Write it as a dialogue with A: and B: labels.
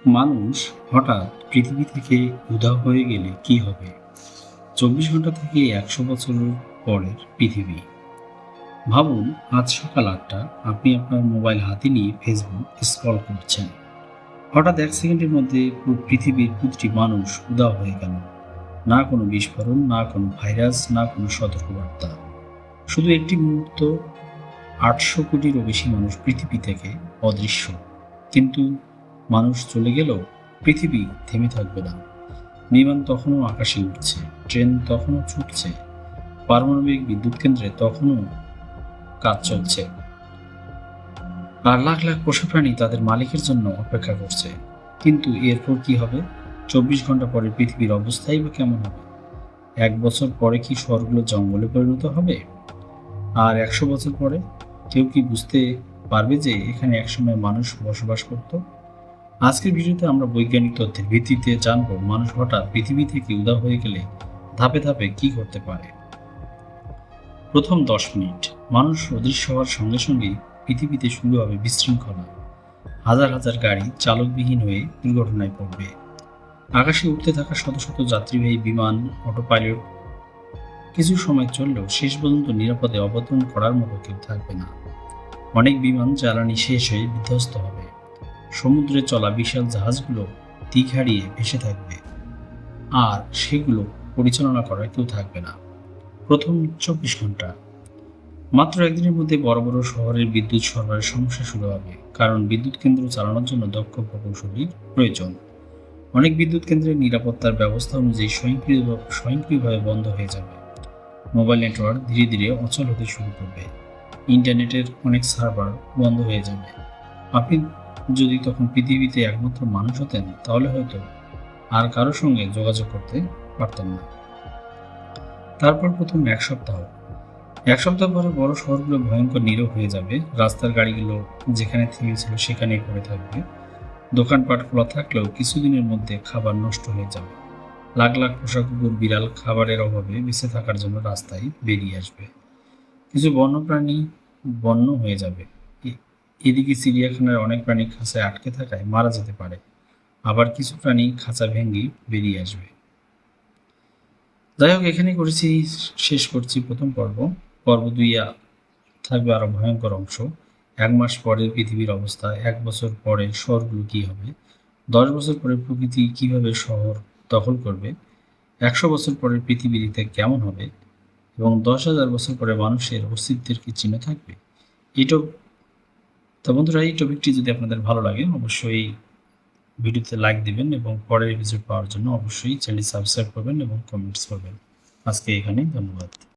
A: মানুষ হঠাৎ পৃথিবী থেকে উধাও হয়ে গেলে কি হবে? ২৪ ঘন্টা থেকে ১০০ বছর পরের পৃথিবী। ভাবুন, আজ সকাল ৮টা আপনি আপনার মোবাইল হাতে নিয়ে ফেসবুক স্ক্রল করছেন। হঠাৎ ১ সেকেন্ডের মধ্যে পুরো পৃথিবীর প্রতিটি মানুষ উধাও হয়ে গেল। না কোনো বিস্ফোরণ, না কোনো ভাইরাস, না কোনো সতর্কবার্তা। শুধু একটি মুহূর্ত ৮০০ কোটিরও বেশি মানুষ পৃথিবী থেকে অদৃশ্য। কিন্তু মানুষ চলে গেলেও পৃথিবী থেমে থাকবে না। বিমান তখনও আকাশে উঠছে, ট্রেন তখনও ছুটছে, পারমাণবিক বিদ্যুৎ কেন্দ্রে তখনও কাজ চলছে। আর লাখ লাখ পশু প্রাণী তাদের মালিকের জন্য অপেক্ষা করছে। কিন্তু এরপর কি হবে? ২৪ ঘন্টা পরে পৃথিবীর অবস্থাই বা কেমন হবে? ১ বছর পরে কি শহরগুলো জঙ্গলে পরিণত হবে? আর ১০০ বছর পরে কেউ কি বুঝতে পারবে যে এখানে একসময় মানুষ বসবাস করত? আজকের ভিডিওতে আমরা বৈজ্ঞানিক তথ্যের ভিত্তিতে জানব মানুষ হঠাৎ পৃথিবী থেকে উধাও হয়ে গেলে ধাপে ধাপে কি করতে পারে। প্রথম ১০ মিনিট, মানুষ অদৃশ্য হওয়ার সঙ্গে সঙ্গেই পৃথিবীতে শুরু হবে বিশৃঙ্খলা। হাজার হাজার গাড়ি চালকবিহীন হয়ে দুর্ঘটনায় পড়বে। আকাশে উঠতে থাকা শত শত যাত্রীবাহী বিমান, অটো পাইলট কিছু সময় চললেও শেষ পর্যন্ত নিরাপদে অবতরণ করার মতো কেউ থাকবে না। অনেক বিমান জ্বালানি শেষ হয়ে বিধ্বস্ত হবে। সমুদ্রে চলা বিশাল জাহাজগুলো দিক হারিয়ে ভেসে থাকবে, আর সেগুলো পরিচালনা করার কেউ থাকবে না। প্রথম ২৪ ঘন্টা, মাত্র একদিনের মধ্যে বড় বড় শহরের বিদ্যুৎ সরবরাহের সমস্যা শুরু হবে, কারণ বিদ্যুৎ কেন্দ্র চালানোর জন্য দক্ষ প্রকৌশলীর প্রয়োজন। অনেক বিদ্যুৎ কেন্দ্রের নিরাপত্তার ব্যবস্থা অনুযায়ী স্বয়ংক্রিয়ভাবে বন্ধ হয়ে যাবে। মোবাইল নেটওয়ার্ক ধীরে ধীরে অচল হতে শুরু করবে। ইন্টারনেটের অনেক সার্ভার বন্ধ হয়ে যাবে। আপনি যদি তখন পৃথিবীতে একমাত্র মানুষ হতেন, তাহলে হয়তো আর কারোর সঙ্গে যোগাযোগ করতে পারতেন না। তারপর প্রথম ১ সপ্তাহ, ১ সপ্তাহ পরে বড় শহরগুলো ভয়ঙ্কর নীরব হয়ে যাবে। রাস্তার গাড়িগুলো যেখানে থেমেছিল সেখানেই পড়ে থাকবে। দোকানপাট খোলা থাকলেও কিছুদিনের মধ্যে খাবার নষ্ট হয়ে যাবে। লাখ লাখ পোষা কুকুর, বিড়াল খাবারের অভাবে বেঁচে থাকার জন্য রাস্তায় বেরিয়ে আসবে। কিছু বন্যপ্রাণী বন্য হয়ে যাবে। এদিকে চিড়িয়াখানার অনেক প্রাণী খাঁচায় আটকে থাকায় মারা যেতে পারে। আবার কিছু প্রাণী খাঁচা ভেঙে বেরিয়ে আসবে। যাই হোক, এখানেই শেষ করছি প্রথম পর্ব। পর্ব ২ থাকবে আরো ভয়ঙ্কর অংশ। ১ মাস পরে পৃথিবীর অবস্থা, ১ বছর পরে শহরগুলো কি হবে, ১০ বছর পরে প্রকৃতি কিভাবে শহর দখল করবে, ১০০ বছর পরে পৃথিবী দেখতে কেমন হবে, এবং ১০,০০০ বছর পরে মানুষের অস্তিত্বের কি চিহ্ন থাকবে। এইটা তো বন্ধুরা, এই টপিকটি যদি আপনাদের ভালো লাগে অবশ্যই ভিডিওতে লাইক দিবেন, এবং পরের এপিসোড পাওয়ার জন্য অবশ্যই চ্যানেলটি সাবস্ক্রাইব করবেন এবং কমেন্টস করবেন। আজকে এখানেই, ধন্যবাদ।